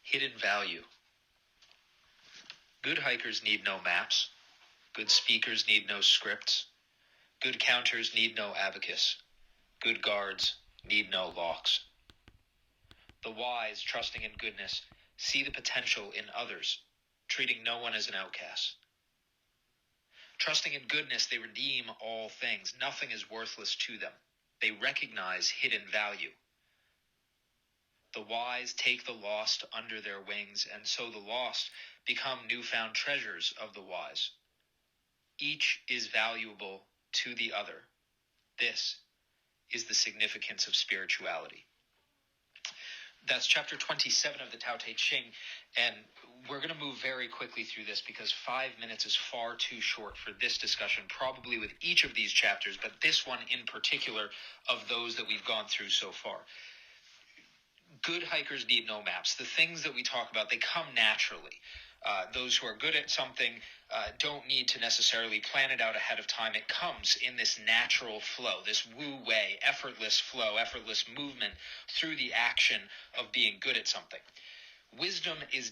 Hidden value. Good hikers need no maps. Good speakers need no scripts. Good counters need no abacus. Good guards need no locks. The wise, trusting in goodness, see the potential in others, treating no one as an outcast. Trusting in goodness, they redeem all things. Nothing is worthless to them. They recognize hidden value. The wise take the lost under their wings, and so the lost become newfound treasures of the wise. Each is valuable to the other. This is the significance of spirituality. That's chapter 27 of the Tao Te Ching, and we're going to move very quickly through this because 5 minutes is far too short for this discussion, probably with each of these chapters, but this one in particular of those that we've gone through so far. Good hikers need no maps. The things that we talk about, they come naturally. Those who are good at something don't need to necessarily plan it out ahead of time. It comes in this natural flow, this wu wei, effortless flow, effortless movement through the action of being good at something. Wisdom is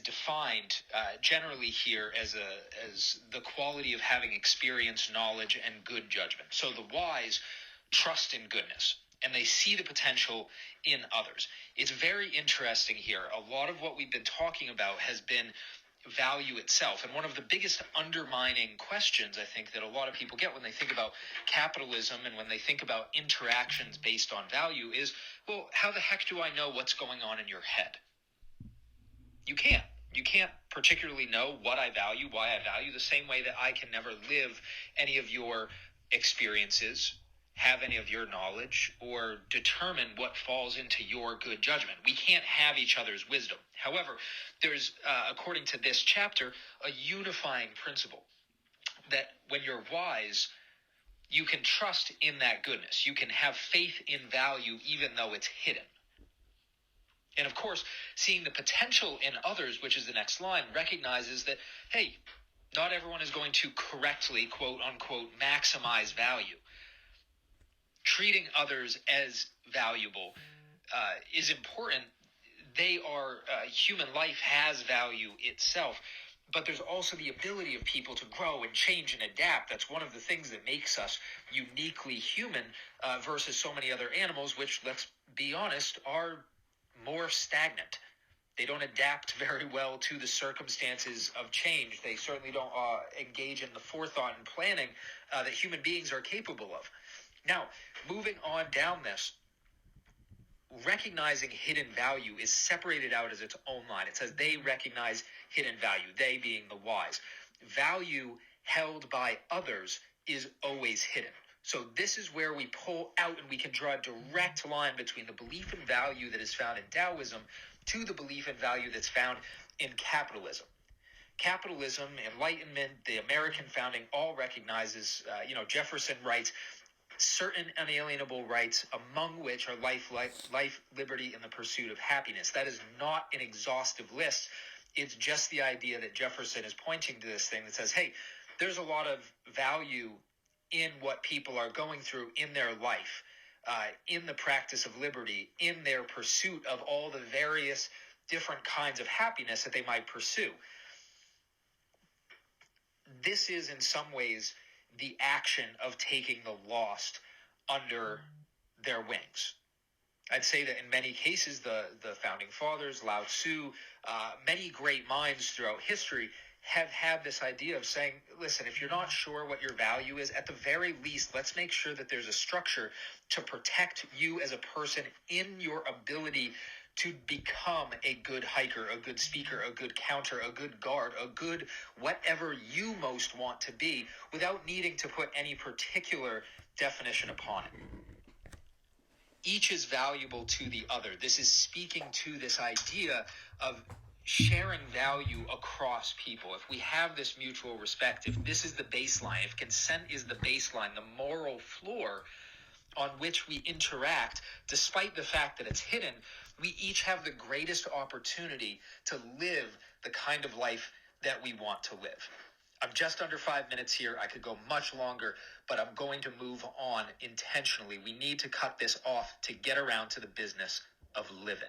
defined generally here as the quality of having experience, knowledge, and good judgment. So the wise trust in goodness, and they see the potential in others. It's very interesting here. A lot of what we've been talking about has been value itself. And one of the biggest undermining questions, I think, that a lot of people get when they think about capitalism and when they think about interactions based on value is, well, how the heck do I know what's going on in your head? You can't. You can't particularly know what I value, why I value, the same way that I can never live any of your experiences, have any of your knowledge, or determine what falls into your good judgment. We can't have each other's wisdom. However, there's, according to this chapter, a unifying principle that when you're wise, you can trust in that goodness. You can have faith in value even though it's hidden. And of course, seeing the potential in others, which is the next line, recognizes that, hey, not everyone is going to correctly, quote unquote, maximize value. Treating others as valuable is important. They are, human life has value itself, but there's also the ability of people to grow and change and adapt. That's one of the things that makes us uniquely human versus so many other animals, which, let's be honest, are more stagnant. They don't adapt very well to the circumstances of change. They certainly don't engage in the forethought and planning that human beings are capable of. Now, moving on down this, recognizing hidden value is separated out as its own line. It says they recognize hidden value, they being the wise. Value held by others is always hidden. So this is where we pull out and we can draw a direct line between the belief in value that is found in Taoism to the belief in value that's found in capitalism. Capitalism, Enlightenment, the American founding all recognizes, Jefferson writes, certain unalienable rights, among which are life, liberty, and the pursuit of happiness. That is not an exhaustive list. It's just the idea that Jefferson is pointing to this thing that says, hey, there's a lot of value in what people are going through in their life, in the practice of liberty, in their pursuit of all the various different kinds of happiness that they might pursue. This is in some ways the action of taking the lost under their wings. I'd say that in many cases, the founding fathers, Lao Tzu, many great minds throughout history have had this idea of saying, listen, if you're not sure what your value is, at the very least, let's make sure that there's a structure to protect you as a person in your ability to become a good hiker, a good speaker, a good counter, a good guard, a good whatever you most want to be without needing to put any particular definition upon it. Each is valuable to the other. This is speaking to this idea of sharing value across people. If we have this mutual respect, if this is the baseline, if consent is the baseline, the moral floor on which we interact, despite the fact that it's hidden, we each have the greatest opportunity to live the kind of life that we want to live. I'm just under 5 minutes here. I could go much longer, but I'm going to move on intentionally. We need to cut this off to get around to the business of living.